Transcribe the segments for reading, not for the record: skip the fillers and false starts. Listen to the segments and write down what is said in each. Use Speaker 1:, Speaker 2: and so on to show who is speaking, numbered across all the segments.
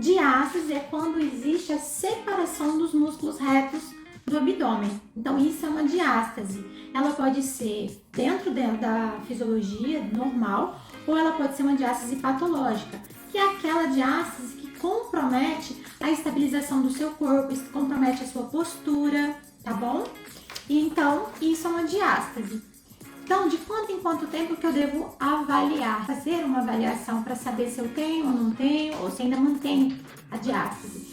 Speaker 1: Diástase é quando existe a separação dos músculos retos do abdômen. Então isso é uma diástase. Ela pode ser dentro da fisiologia normal ou ela pode ser uma diástase patológica, que é aquela diástase que compromete a estabilização do seu corpo, compromete a sua postura, tá bom? Então isso é uma diástase. Então, de quanto em quanto tempo que eu devo avaliar, fazer uma avaliação para saber se eu tenho ou não tenho, ou se ainda mantenho a diástase.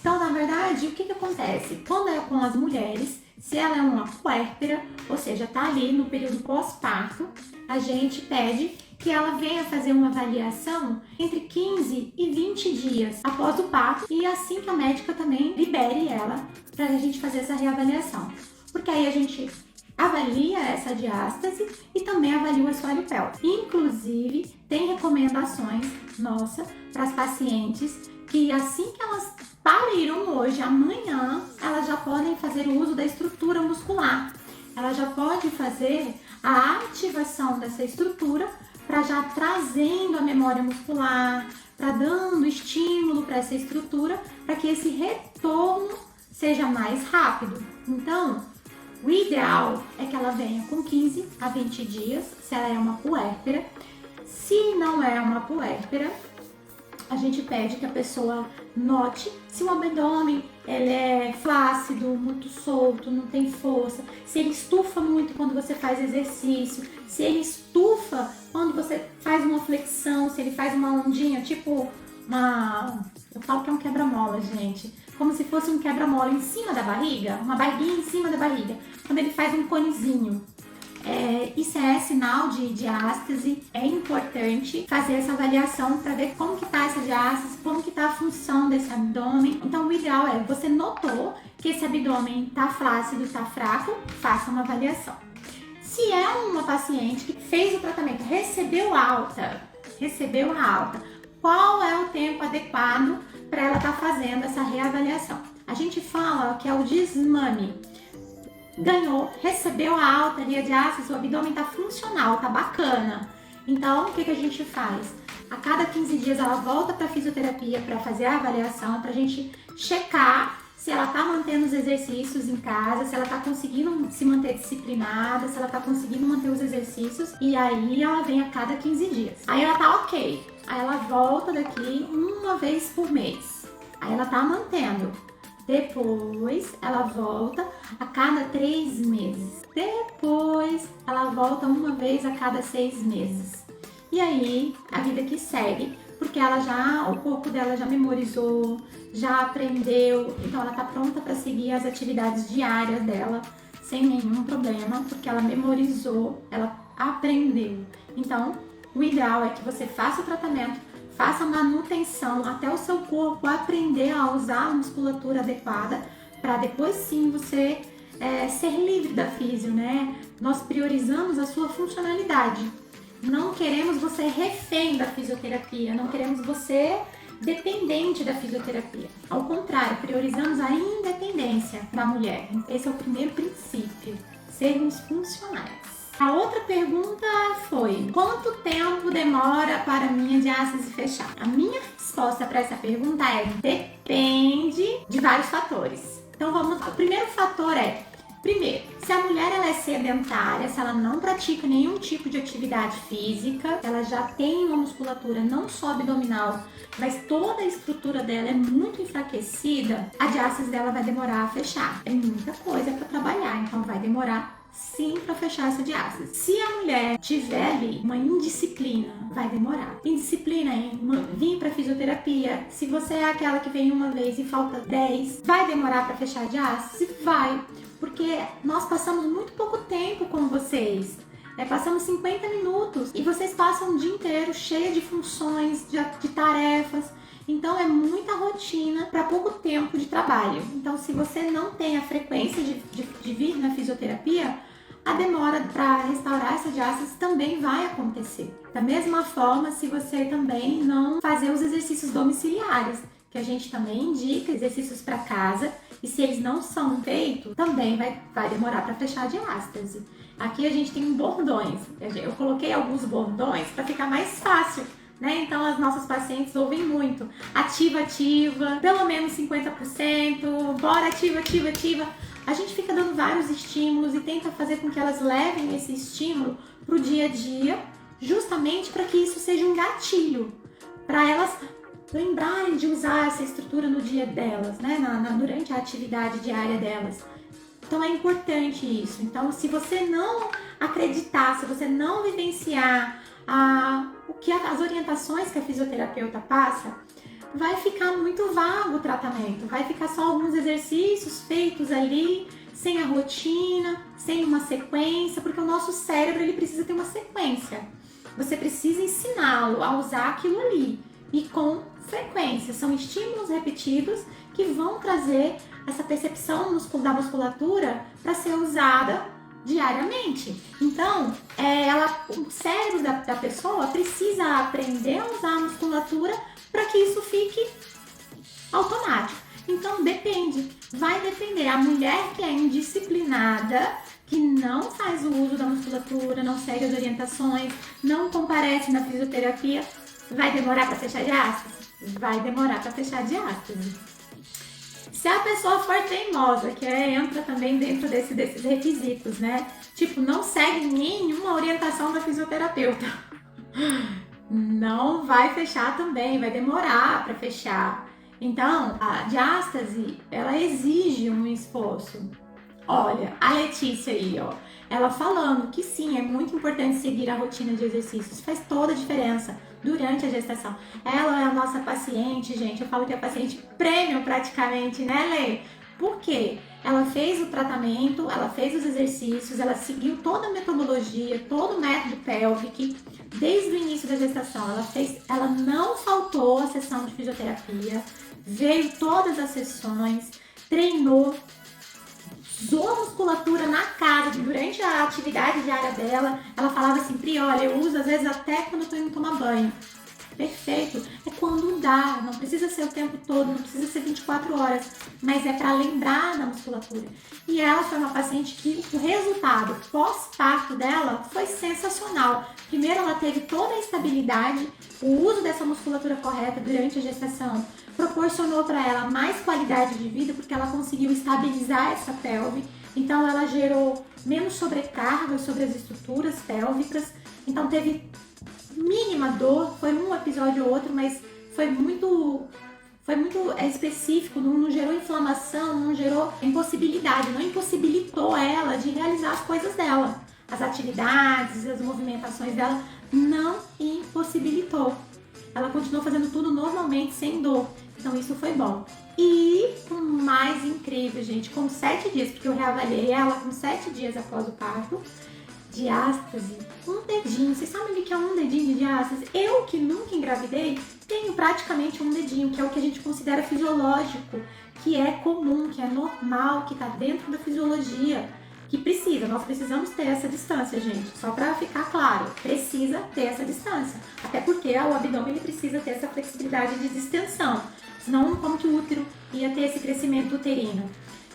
Speaker 1: Então, na verdade, o que acontece? Quando é com as mulheres, se ela é uma puérpera, ou seja, está ali no período pós-parto, a gente pede que ela venha fazer uma avaliação entre 15 e 20 dias após o parto e assim que a médica também libere ela para a gente fazer essa reavaliação. Porque aí a gente avalia essa diástase e também avalia o assoalho pélvico. Inclusive, tem recomendações nossas para as pacientes que assim que elas pariram hoje, amanhã, elas já podem fazer o uso da estrutura muscular. Ela já pode fazer a ativação dessa estrutura para já trazendo a memória muscular, para dando estímulo para essa estrutura, para que esse retorno seja mais rápido. Então, o ideal é que ela venha com 15 a 20 dias, se ela é uma puérpera. Se não é uma puérpera, a gente pede que a pessoa note se o abdômen ele é flácido, muito solto, não tem força, se ele estufa muito quando você faz exercício, se ele estufa quando você faz uma flexão, se ele faz uma ondinha, tipo eu falo que é um quebra-mola, gente, como se fosse um quebra-mola em cima da barriga, uma barriguinha em cima da barriga, quando ele faz um conezinho. Isso é sinal de diástase. É importante fazer essa avaliação para ver como que tá essa diástase, como que tá a função desse abdômen. Então o ideal é, você notou que esse abdômen tá flácido, tá fraco, faça uma avaliação. Se é uma paciente que fez o tratamento, recebeu a alta, qual é o tempo adequado para ela estar fazendo essa reavaliação? A gente fala que é o desmame. Ganhou, recebeu a alta ali, a diástase, o abdômen tá funcional, tá bacana. Então, o que a gente faz? A cada 15 dias ela volta para fisioterapia para fazer a avaliação, pra gente checar se ela tá mantendo os exercícios em casa, se ela tá conseguindo se manter disciplinada, se ela tá conseguindo manter os exercícios, e aí ela vem a cada 15 dias. Aí ela tá ok, aí ela volta daqui uma vez por mês, aí ela tá mantendo. Depois ela volta a cada 3 meses. Depois ela volta uma vez a cada 6 meses. E aí a vida que segue, porque o corpo dela já memorizou, já aprendeu, então ela tá pronta para seguir as atividades diárias dela sem nenhum problema, porque ela memorizou, ela aprendeu. Então, o ideal é que você faça o tratamento, faça a manutenção até o seu corpo aprender a usar a musculatura adequada, para depois sim você ser livre da físio, né? Nós priorizamos a sua funcionalidade. Não queremos você refém da fisioterapia, não queremos você dependente da fisioterapia. Ao contrário, priorizamos a independência da mulher. Esse é o primeiro princípio, sermos funcionais. A outra pergunta foi: quanto tempo demora para a minha diástase fechar? A minha resposta para essa pergunta é: depende de vários fatores. Então vamos lá. O primeiro fator é, se a mulher ela é sedentária, se ela não pratica nenhum tipo de atividade física, ela já tem uma musculatura não só abdominal, mas toda a estrutura dela é muito enfraquecida, a diástase dela vai demorar a fechar. Tem muita coisa para trabalhar, então vai demorar sim para fechar essa diástase. Se a mulher tiver ali uma indisciplina, vai demorar. Indisciplina em vir para fisioterapia. Se você é aquela que vem uma vez e falta 10, vai demorar para fechar a diástase? Vai, porque nós passamos muito pouco tempo com vocês. Passamos 50 minutos e vocês passam o dia inteiro cheia de funções, de tarefas. Então é muita rotina para pouco tempo de trabalho. Então, se você não tem a frequência de vir na fisioterapia, a demora para restaurar essa diástase também vai acontecer. Da mesma forma, se você também não fazer os exercícios domiciliares, que a gente também indica exercícios para casa, e se eles não são feitos, também vai demorar para fechar a diástase. Aqui a gente tem bordões. Eu coloquei alguns bordões para ficar mais fácil né? Então as nossas pacientes ouvem muito ativa, ativa, pelo menos 50%, bora ativa, ativa, ativa. A gente fica dando vários estímulos e tenta fazer com que elas levem esse estímulo pro dia a dia, justamente para que isso seja um gatilho, para elas lembrarem de usar essa estrutura no dia delas, né? Durante a atividade diária delas. Então é importante isso. Então, se você não acreditar, se você não vivenciar as orientações que a fisioterapeuta passa, vai ficar muito vago o tratamento. Vai ficar só alguns exercícios feitos ali, sem a rotina, sem uma sequência, porque o nosso cérebro ele precisa ter uma sequência. Você precisa ensiná-lo a usar aquilo ali e com frequência. São estímulos repetidos que vão trazer essa percepção da musculatura para ser usada diariamente. Então, o cérebro da pessoa precisa aprender a usar a musculatura para que isso fique automático. Então, vai depender. A mulher que é indisciplinada, que não faz o uso da musculatura, não segue as orientações, não comparece na fisioterapia, vai demorar para fechar diástase? Vai demorar para fechar diástase. Se a pessoa for teimosa, que entra também dentro desses requisitos, né? Tipo, não segue nenhuma orientação da fisioterapeuta. Não vai fechar também, vai demorar para fechar. Então, a diástase, ela exige um esforço. Olha, a Letícia aí, ó, ela falando que sim, é muito importante seguir a rotina de exercícios, faz toda a diferença durante a gestação. Ela é a nossa paciente, gente, eu falo que é paciente premium praticamente, né, Lê? Por quê? Ela fez o tratamento, ela fez os exercícios, ela seguiu toda a metodologia, todo o método Pelvic, desde o início da gestação. Ela não faltou a sessão de fisioterapia, veio todas as sessões, treinou, usou a musculatura na casa, durante a atividade diária dela. Ela falava assim, Pri, olha, eu uso às vezes até quando eu tô indo tomar banho. Perfeito, é quando dá, não precisa ser o tempo todo, não precisa ser 24 horas, mas é para lembrar da musculatura. E ela foi uma paciente que o resultado pós-parto dela foi sensacional. Primeiro, ela teve toda a estabilidade, o uso dessa musculatura correta durante a gestação proporcionou para ela mais qualidade de vida, porque ela conseguiu estabilizar essa pelve, então ela gerou menos sobrecarga sobre as estruturas pélvicas, então teve mínima dor, foi um episódio ou outro, mas foi muito específico, não gerou inflamação, não gerou impossibilidade, não impossibilitou ela de realizar as coisas dela. As atividades, as movimentações dela não impossibilitou. Ela continuou fazendo tudo normalmente, sem dor. Então isso foi bom. E o mais incrível, gente, com 7 dias, porque eu reavaliei ela com 7 dias após o parto, diástase, um dedinho. Vocês sabem o que é um dedinho de diástase? Eu, que nunca engravidei, tenho praticamente um dedinho, que é o que a gente considera fisiológico, que é comum, que é normal, que está dentro da fisiologia, que nós precisamos ter essa distância, gente, só para ficar claro, precisa ter essa distância, até porque o abdômen ele precisa ter essa flexibilidade de distensão, senão como que o útero ia ter esse crescimento uterino.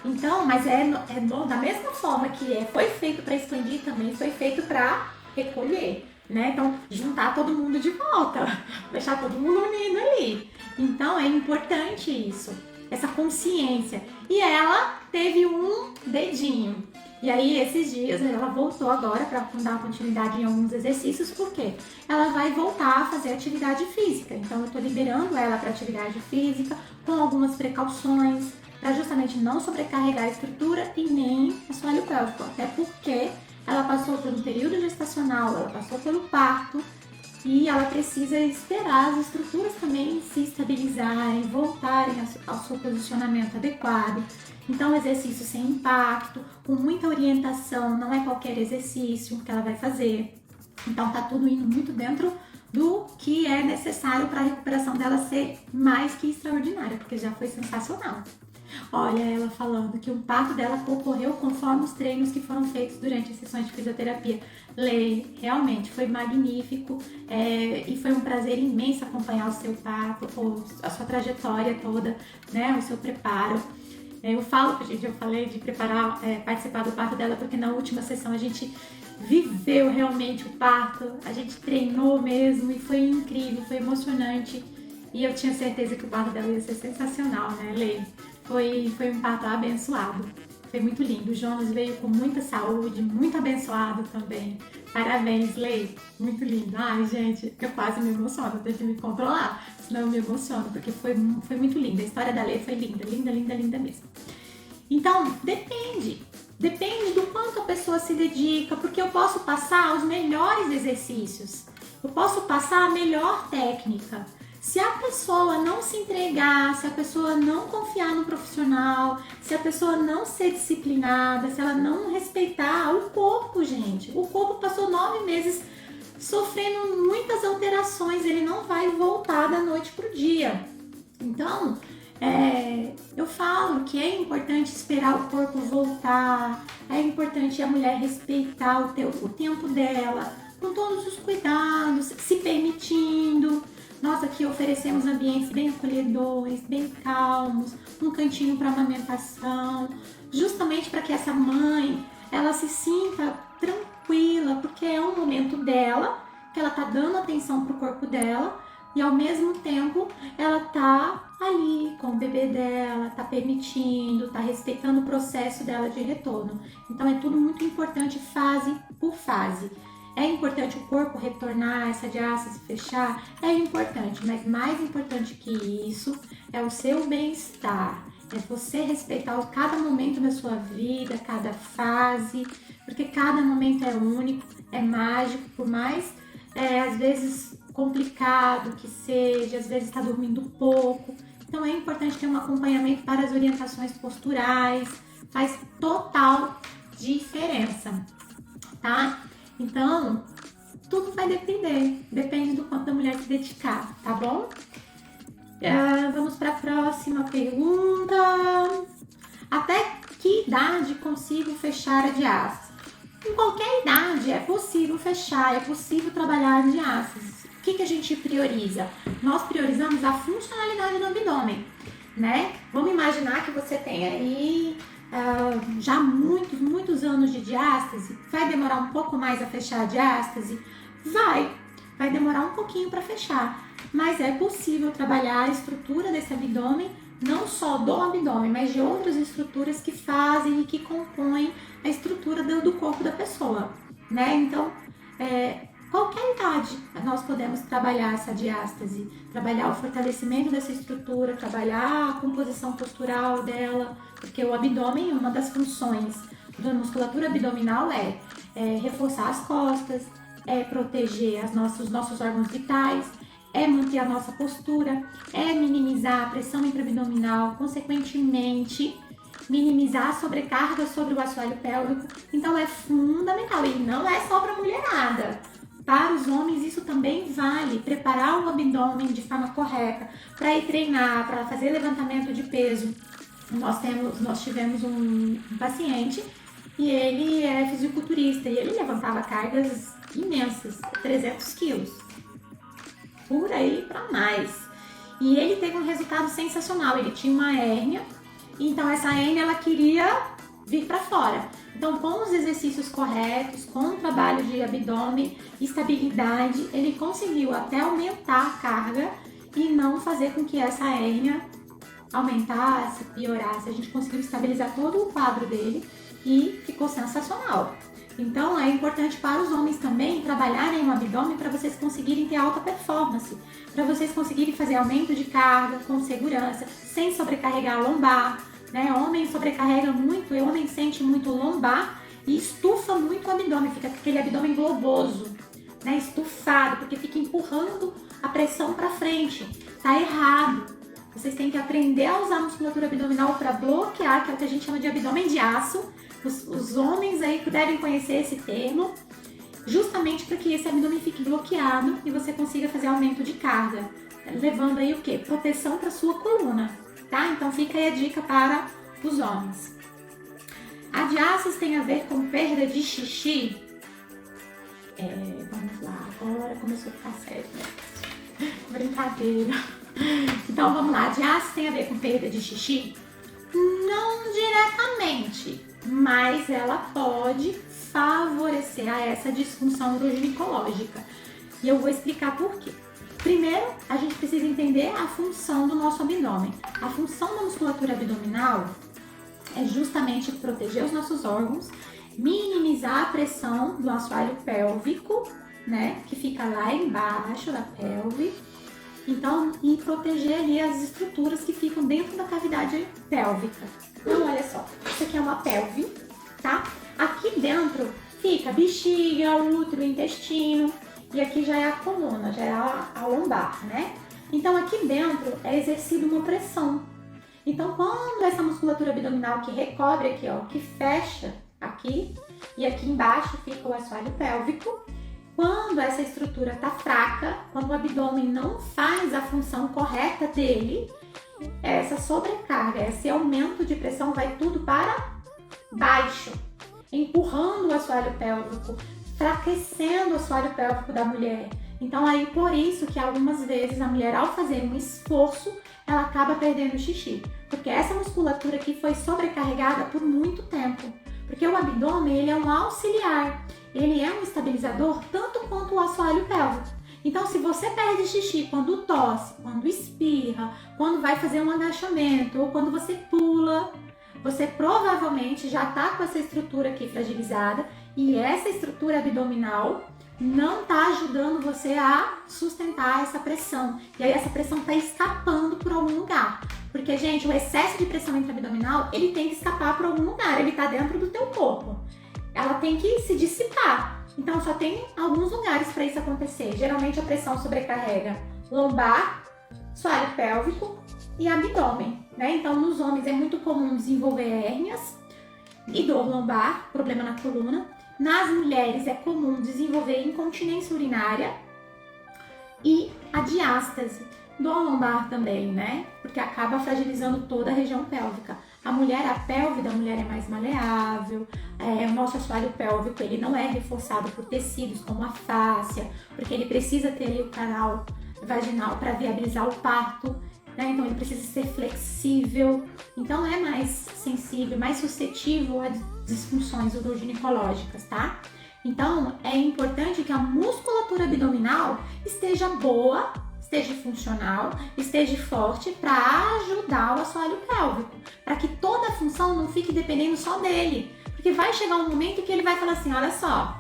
Speaker 1: Então, mas da mesma forma que foi feito para expandir, também foi feito para recolher, né? Então, juntar todo mundo de volta, deixar todo mundo unido ali. Então, é importante isso, essa consciência. E ela teve um dedinho. E aí, esses dias, ela voltou agora para dar continuidade em alguns exercícios, porque ela vai voltar a fazer atividade física. Então, eu estou liberando ela para atividade física com algumas precauções, para justamente não sobrecarregar a estrutura e nem o assoalho pélvico, até porque ela passou por um período gestacional, ela passou pelo parto e ela precisa esperar as estruturas também se estabilizarem, voltarem ao seu posicionamento adequado. Então, exercício sem impacto, com muita orientação, não é qualquer exercício que ela vai fazer. Então, tá tudo indo muito dentro do que é necessário para a recuperação dela ser mais que extraordinária, porque já foi sensacional. Olha, ela falando que o parto dela ocorreu conforme os treinos que foram feitos durante as sessões de fisioterapia. Lei, realmente foi magnífico e foi um prazer imenso acompanhar o seu parto, a sua trajetória toda, né, o seu preparo. Eu falo, gente, eu falei de preparar, participar do parto dela, porque na última sessão a gente viveu realmente o parto, a gente treinou mesmo e foi incrível, foi emocionante. E eu tinha certeza que o parto dela ia ser sensacional, né, Lê? Foi um parto abençoado. Foi muito lindo. O Jonas veio com muita saúde, muito abençoado também. Parabéns, Lê. Muito lindo. Ai, gente, eu quase me emociono. Eu tenho que me controlar, senão eu me emociono, porque foi muito linda. A história da Lê foi linda, linda, linda, linda mesmo. Então, depende. Depende do quanto a pessoa se dedica, porque eu posso passar os melhores exercícios. Eu posso passar a melhor técnica. Se a pessoa não se entregar, se a pessoa não confiar no profissional, se a pessoa não ser disciplinada, se ela não respeitar o corpo, gente. O corpo passou 9 meses sofrendo muitas alterações, ele não vai voltar da noite pro dia. Então, eu falo que é importante esperar o corpo voltar, é importante a mulher respeitar o tempo dela, com todos os cuidados, se permitindo. Nós aqui oferecemos ambientes bem acolhedores, bem calmos, um cantinho para amamentação, justamente para que essa mãe ela se sinta tranquila, porque é um momento dela, que ela tá dando atenção pro corpo dela e ao mesmo tempo ela tá ali com o bebê dela, tá permitindo, tá respeitando o processo dela de retorno. Então é tudo muito importante fase por fase. É importante o corpo retornar, essa diástase fechar? É importante, mas mais importante que isso é o seu bem-estar. É você respeitar cada momento da sua vida, cada fase, porque cada momento é único, é mágico, por mais às vezes complicado que seja, às vezes está dormindo pouco. Então é importante ter um acompanhamento para as orientações posturais, faz total diferença, tá? Então, tudo vai depende do quanto a mulher se dedicar, tá bom? Vamos para a próxima pergunta. Até que idade consigo fechar a diástase? Em qualquer idade é possível fechar, é possível trabalhar a diástase. O que a gente prioriza? Nós priorizamos a funcionalidade do abdômen, né? Vamos imaginar que você tem aí já muitos anos de diástase. Vai demorar um pouco mais a fechar a diástase? Vai demorar um pouquinho para fechar, mas é possível trabalhar a estrutura desse abdômen, não só do abdômen, mas de outras estruturas que fazem e que compõem a estrutura do corpo da pessoa, né? Então, qualquer idade nós podemos trabalhar essa diástase, trabalhar o fortalecimento dessa estrutura, trabalhar a composição postural dela, porque o abdômen, uma das funções da musculatura abdominal é reforçar as costas, proteger os nossos órgãos vitais, manter a nossa postura, minimizar a pressão intraabdominal, consequentemente minimizar a sobrecarga sobre o assoalho pélvico. Então é fundamental, e não é só para mulherada. Para os homens isso também vale, preparar o abdômen de forma correta, para ir treinar, para fazer levantamento de peso. Nós tivemos um paciente e ele é fisiculturista e ele levantava cargas imensas, 300 quilos, por aí para mais. E ele teve um resultado sensacional, ele tinha uma hérnia, então essa hérnia ela queria vir para fora. Então, com os exercícios corretos, com o trabalho de abdômen, estabilidade, ele conseguiu até aumentar a carga e não fazer com que essa hérnia aumentasse, piorasse. A gente conseguiu estabilizar todo o quadro dele e ficou sensacional. Então, é importante para os homens também trabalharem o abdômen para vocês conseguirem ter alta performance, para vocês conseguirem fazer aumento de carga com segurança, sem sobrecarregar a lombar. Né? Homem sobrecarrega muito, o homem sente muito lombar e estufa muito o abdômen, fica aquele abdômen globoso, né? Estufado, porque fica empurrando a pressão para frente. Tá errado. Vocês têm que aprender a usar a musculatura abdominal para bloquear, que é o que a gente chama de abdômen de aço. Os homens aí devem conhecer esse termo, justamente para que esse abdômen fique bloqueado e você consiga fazer aumento de carga, levando aí o quê? Proteção para sua coluna. Tá? Então fica aí a dica para os homens. A diástase tem a ver com perda de xixi? Vamos lá, agora começou a ficar sério, né? Brincadeira. Então vamos lá, a diástase tem a ver com perda de xixi? Não diretamente, mas ela pode favorecer a essa disfunção uroginecológica. E eu vou explicar por quê. Primeiro, a gente precisa entender a função do nosso abdômen. A função da musculatura abdominal é justamente proteger os nossos órgãos, minimizar a pressão do assoalho pélvico, né, que fica lá embaixo da pelve. Então, e proteger ali as estruturas que ficam dentro da cavidade pélvica. Então, olha só, isso aqui é uma pelve, tá? Aqui dentro fica a bexiga, o útero, o intestino. E aqui já é a coluna, já é a lombar, né? Então aqui dentro é exercida uma pressão. Então quando essa musculatura abdominal que recobre aqui, ó, que fecha aqui, e aqui embaixo fica o assoalho pélvico, quando essa estrutura tá fraca, quando o abdômen não faz a função correta dele, essa sobrecarga, esse aumento de pressão vai tudo para baixo, empurrando o assoalho pélvico, enfraquecendo o assoalho pélvico da mulher. Então aí por isso que algumas vezes a mulher, ao fazer um esforço, ela acaba perdendo o xixi, porque essa musculatura aqui foi sobrecarregada por muito tempo, porque o abdômen ele é um auxiliar, ele é um estabilizador tanto quanto o assoalho pélvico. Então se você perde xixi quando tosse, quando espirra, quando vai fazer um agachamento ou quando você pula, você provavelmente já está com essa estrutura aqui fragilizada e essa estrutura abdominal não está ajudando você a sustentar essa pressão. E aí essa pressão está escapando por algum lugar. Porque, gente, o excesso de pressão intraabdominal, ele tem que escapar por algum lugar. Ele está dentro do teu corpo. Ela tem que se dissipar. Então, só tem alguns lugares para isso acontecer. Geralmente a pressão sobrecarrega lombar, assoalho pélvico e abdômen, né? Então, nos homens é muito comum desenvolver hérnias e dor lombar, problema na coluna. Nas mulheres é comum desenvolver incontinência urinária e a diástase, dor lombar também, né? Porque acaba fragilizando toda a região pélvica. A pelve da mulher é mais maleável, o nosso assoalho pélvico ele não é reforçado por tecidos como a fáscia, porque ele precisa ter ali o canal vaginal para viabilizar o parto, né? Então ele precisa ser flexível, então é mais sensível, mais suscetível a disfunções uroginecológicas, tá? Então é importante que a musculatura abdominal esteja boa, esteja funcional, esteja forte para ajudar o assoalho pélvico, para que toda a função não fique dependendo só dele, porque vai chegar um momento que ele vai falar assim, olha só,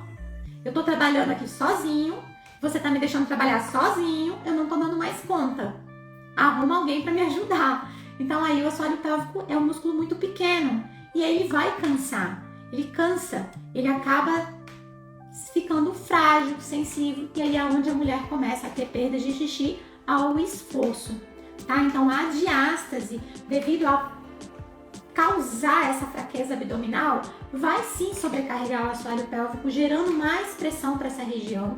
Speaker 1: eu tô trabalhando aqui sozinho, você tá me deixando trabalhar sozinho, eu não tô dando mais conta. Arruma alguém para me ajudar. Então aí o assoalho pélvico é um músculo muito pequeno e aí ele vai cansar. Ele cansa, ele acaba ficando frágil, sensível e aí é onde a mulher começa a ter perda de xixi ao esforço, tá? Então a diástase, devido a causar essa fraqueza abdominal, vai sim sobrecarregar o assoalho pélvico, gerando mais pressão para essa região.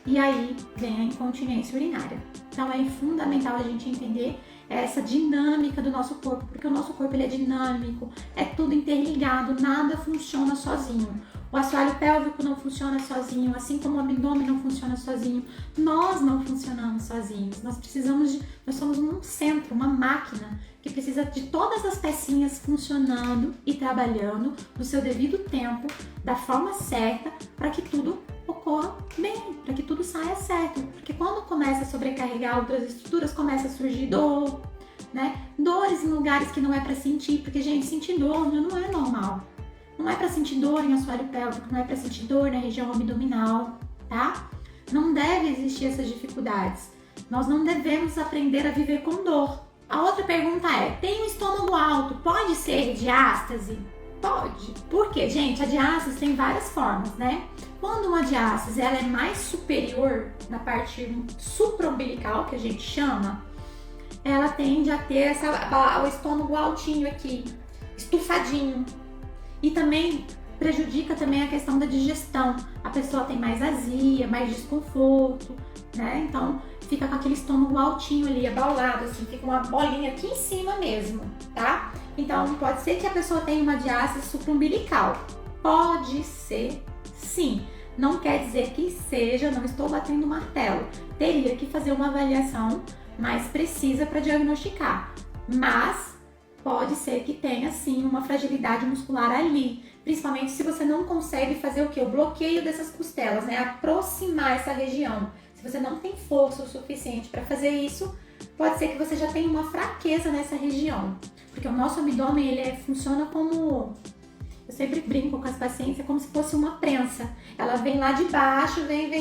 Speaker 1: E aí vem a incontinência urinária. Então é fundamental a gente entender essa dinâmica do nosso corpo, porque o nosso corpo ele é dinâmico, é tudo interligado, nada funciona sozinho. O assoalho pélvico não funciona sozinho, assim como o abdômen não funciona sozinho. Nós não funcionamos sozinhos. Nós somos um centro, uma máquina que precisa de todas as pecinhas funcionando e trabalhando no seu devido tempo, da forma certa, para que tudo ocorra bem, para que tudo saia certo. Porque quando começa a sobrecarregar outras estruturas, começa a surgir dor, né? Dores em lugares que não é para sentir, porque, gente, sentir dor não é normal. Não é para sentir dor em assoalho pélvico, não é para sentir dor na região abdominal, tá? Não deve existir essas dificuldades. Nós não devemos aprender a viver com dor. A outra pergunta é, tem um estômago alto, pode ser diástase? Pode. Por quê? Gente, a diástase tem várias formas, né? Quando uma diástase ela é mais superior, na parte supraumbilical, que a gente chama, ela tende a ter o estômago altinho aqui, estufadinho. E também prejudica também a questão da digestão. A pessoa tem mais azia, mais desconforto, né? Então fica com aquele estômago altinho ali, abaulado, assim, fica uma bolinha aqui em cima mesmo, tá? Então pode ser que a pessoa tenha uma diástase supraumbilical. Pode ser, sim. Não quer dizer que seja, não estou batendo martelo. Teria que fazer uma avaliação mais precisa para diagnosticar. Mas pode ser que tenha sim uma fragilidade muscular ali, principalmente se você não consegue fazer o quê? O bloqueio dessas costelas, né? Aproximar essa região. Se você não tem força o suficiente para fazer isso, pode ser que você já tenha uma fraqueza nessa região, porque o nosso abdômen ele funciona como, eu sempre brinco com as pacientes, é como se fosse uma prensa. Ela vem lá de baixo, vem,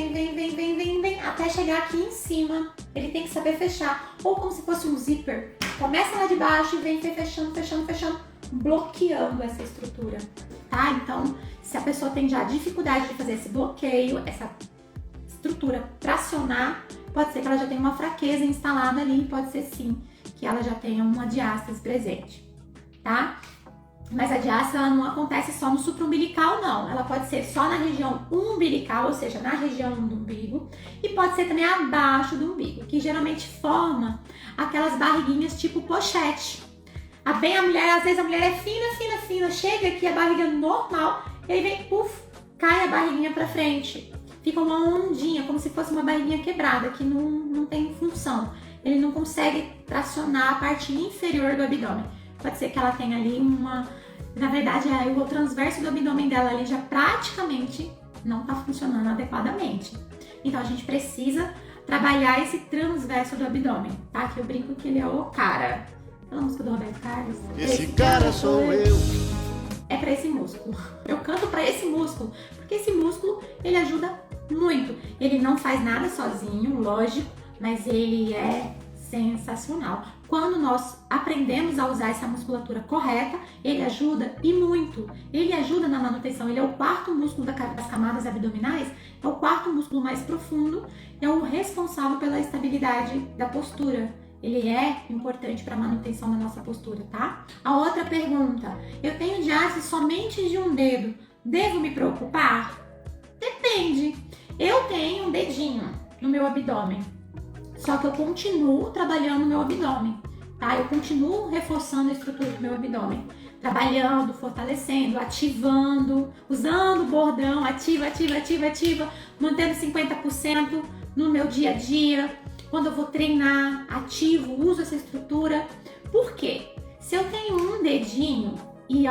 Speaker 1: até chegar aqui em cima. Ele tem que saber fechar, ou como se fosse um zíper. Começa lá de baixo e vem fechando, bloqueando essa estrutura, tá? Então, se a pessoa tem já dificuldade de fazer esse bloqueio, essa estrutura tracionar, pode ser que ela já tenha uma fraqueza instalada ali, pode ser sim que ela já tenha uma diástase presente, tá? Mas a diástase ela não acontece só no supraumbilical, não. Ela pode ser só na região umbilical, ou seja, na região do umbigo, e pode ser também abaixo do umbigo, que geralmente forma aquelas barriguinhas tipo pochete. A mulher, às vezes a mulher é fina, chega aqui a barriga normal, e aí vem, cai a barriguinha pra frente. Fica uma ondinha, como se fosse uma barriguinha quebrada, que não tem função. Ele não consegue tracionar a parte inferior do abdômen. Pode ser que ela tenha ali na verdade, o transverso do abdômen dela ali já praticamente não está funcionando adequadamente. Então a gente precisa trabalhar esse transverso do abdômen, tá? Que eu brinco que ele é o cara. Aquela música do Roberto Carlos.
Speaker 2: Esse cara sou eu.
Speaker 1: É para esse músculo. Eu canto para esse músculo, porque esse músculo ele ajuda muito. Ele não faz nada sozinho, lógico, mas ele é sensacional. Quando nós aprendemos a usar essa musculatura correta, ele ajuda e muito. Ele ajuda na manutenção. Ele é o quarto músculo das camadas abdominais, é o quarto músculo mais profundo, é o responsável pela estabilidade da postura. Ele é importante para a manutenção da nossa postura, tá? A outra pergunta, eu tenho diástase somente de um dedo, devo me preocupar? Depende. Eu tenho um dedinho no meu abdômen, só que eu continuo trabalhando no meu abdômen, tá? Eu continuo reforçando a estrutura do meu abdômen, trabalhando, fortalecendo, ativando, usando o bordão, ativa, mantendo 50% no meu dia a dia. Quando eu vou treinar, ativo, uso essa estrutura. Por quê? Se eu tenho um dedinho e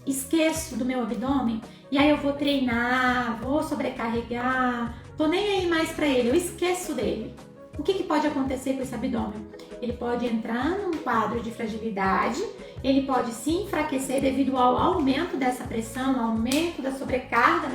Speaker 1: esqueço do meu abdômen, e aí eu vou treinar, vou sobrecarregar, tô nem aí mais pra ele, eu esqueço dele. O que pode acontecer com esse abdômen? Ele pode entrar num quadro de fragilidade, ele pode se enfraquecer devido ao aumento dessa pressão, ao aumento da sobrecarga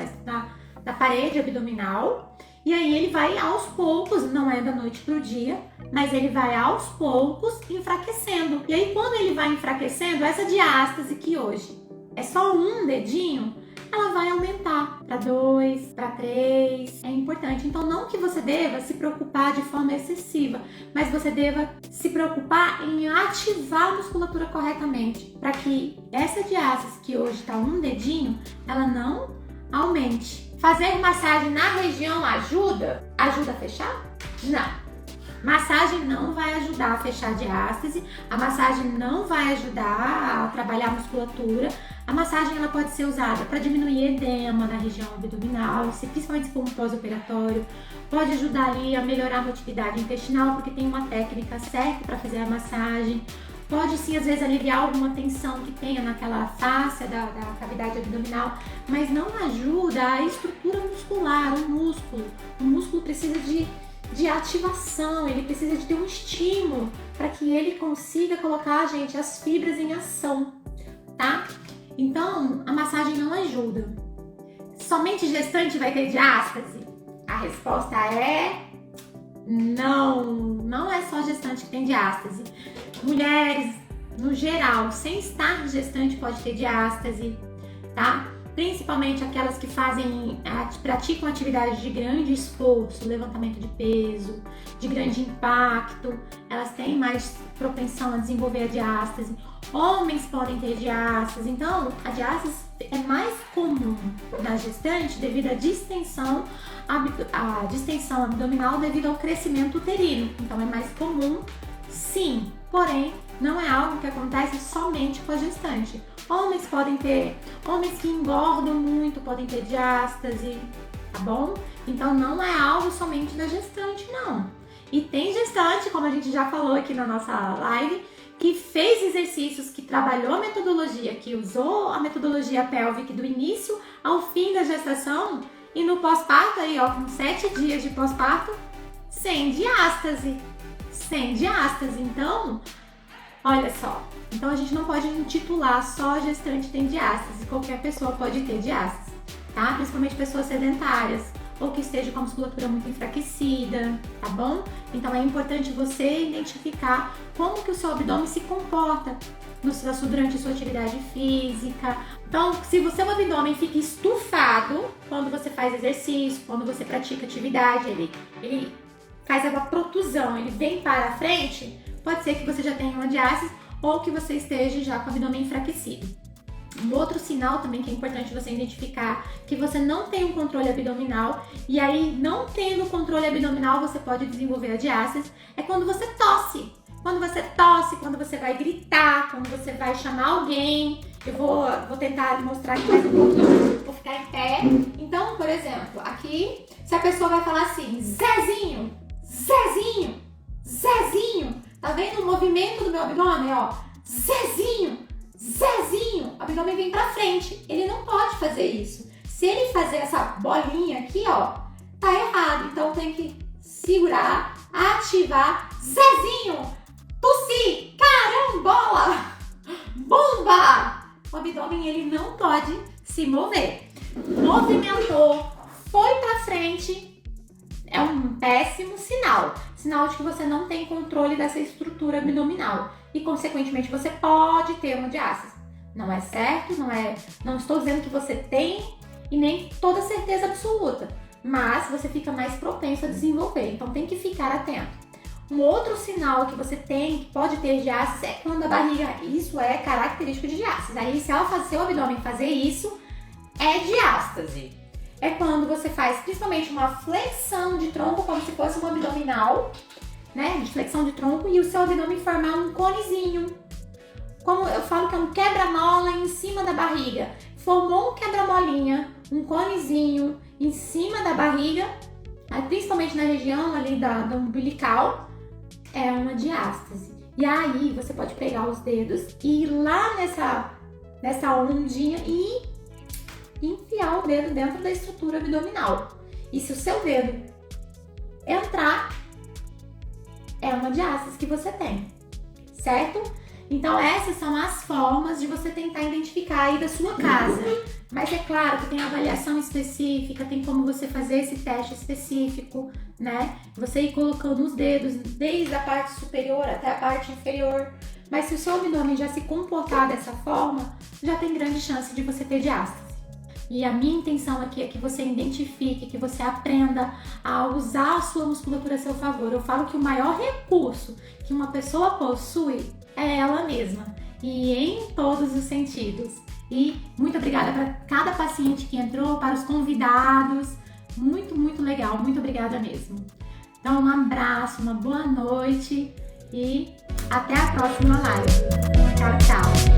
Speaker 1: da parede abdominal, e aí ele vai aos poucos, não é da noite pro dia, mas ele vai aos poucos enfraquecendo. E aí quando ele vai enfraquecendo, essa diástase que hoje é só um dedinho, ela vai aumentar para 2, para 3, é importante. Então não que você deva se preocupar de forma excessiva, mas você deva se preocupar em ativar a musculatura corretamente, para que essa diástase que hoje está um dedinho, ela não aumente. Fazer massagem na região ajuda? Ajuda a fechar? Não. Massagem não vai ajudar a fechar a diástase, a massagem não vai ajudar a trabalhar a musculatura. A massagem ela pode ser usada para diminuir edema na região abdominal, principalmente se for um pós-operatório. Pode ajudar ali a melhorar a motilidade intestinal, porque tem uma técnica certa para fazer a massagem. Pode sim, às vezes, aliviar alguma tensão que tenha naquela fáscia da cavidade abdominal, mas não ajuda a estrutura muscular, o músculo. O músculo precisa de ativação, ele precisa de ter um estímulo para que ele consiga colocar, gente, as fibras em ação, tá? Então, a massagem não ajuda. Somente gestante vai ter diástase? A resposta é não. Não é só gestante que tem diástase. Mulheres, no geral, sem estar gestante, pode ter diástase, tá? Principalmente aquelas que praticam atividades de grande esforço, levantamento de peso, de grande impacto, elas têm mais propensão a desenvolver a diástase. Homens podem ter diástase, então a diástase é mais comum na gestante devido à distensão abdominal devido ao crescimento uterino. Então é mais comum, sim, porém não é algo que acontece somente com a gestante. Homens que engordam muito podem ter diástase, tá bom? Então não é algo somente da gestante, não. E tem gestante, como a gente já falou aqui na nossa live, que fez exercícios, que trabalhou a metodologia, que usou a metodologia pélvica do início ao fim da gestação e no pós-parto, aí ó, com 7 dias de pós-parto, sem diástase. Sem diástase. Então, olha só. Então a gente não pode intitular só a gestante tem diástase. Qualquer pessoa pode ter diástase, tá? Principalmente pessoas sedentárias ou que esteja com a musculatura muito enfraquecida, tá bom? Então é importante você identificar como que o seu abdômen se comporta durante a sua atividade física. Então, se o seu abdômen fica estufado quando você faz exercício, quando você pratica atividade, ele faz uma protusão, ele vem para a frente, pode ser que você já tenha uma diástase ou que você esteja já com o abdômen enfraquecido. Um outro sinal também que é importante você identificar, que você não tem um controle abdominal, e aí não tendo controle abdominal você pode desenvolver a diástase, é quando você tosse. Quando você tosse, quando você vai gritar, quando você vai chamar alguém. Eu vou tentar mostrar aqui mais um pouquinho, vou ficar em pé. Então, por exemplo, aqui, se a pessoa vai falar assim, Zezinho, Zezinho, Zezinho, tá vendo o movimento do meu abdômen, ó? Zezinho, Zezinho, o abdômen vem pra frente, ele não pode fazer isso. Se ele fazer essa bolinha aqui, ó, tá errado. Então tem que segurar, ativar, Zezinho, tossi, carambola, bomba! O abdômen ele não pode se mover. Movimentou, foi pra frente, é um péssimo sinal. Sinal de que você não tem controle dessa estrutura abdominal. E, consequentemente, você pode ter uma diástase. Não é certo, não estou dizendo que você tem e nem toda certeza absoluta, mas você fica mais propenso a desenvolver, então tem que ficar atento. Um outro sinal que você tem, que pode ter diástase, é quando a barriga, isso é característico de diástase. Aí, se ela fazer o abdômen fazer isso, é diástase. É quando você faz principalmente uma flexão de tronco, como se fosse um abdominal, né, de flexão de tronco, e o seu abdômen formar um conezinho. Como eu falo que é um quebra-mola em cima da barriga. Formou um quebra-molinha, um conezinho em cima da barriga, principalmente na região ali do umbilical, é uma diástase. E aí você pode pegar os dedos e ir lá nessa ondinha e enfiar o dedo dentro da estrutura abdominal. E se o seu dedo entrar, é uma diástase que você tem, certo? Então essas são as formas de você tentar identificar aí da sua casa. Mas é claro que tem avaliação específica, tem como você fazer esse teste específico, né? Você ir colocando os dedos desde a parte superior até a parte inferior. Mas se o seu abdômen já se comportar dessa forma, já tem grande chance de você ter diástase. E a minha intenção aqui é que você identifique, que você aprenda a usar a sua musculatura a seu favor. Eu falo que o maior recurso que uma pessoa possui é ela mesma, e em todos os sentidos. E muito obrigada para cada paciente que entrou, para os convidados. Muito, muito legal. Muito obrigada mesmo. Então, um abraço, uma boa noite e até a próxima live. Tchau, tchau.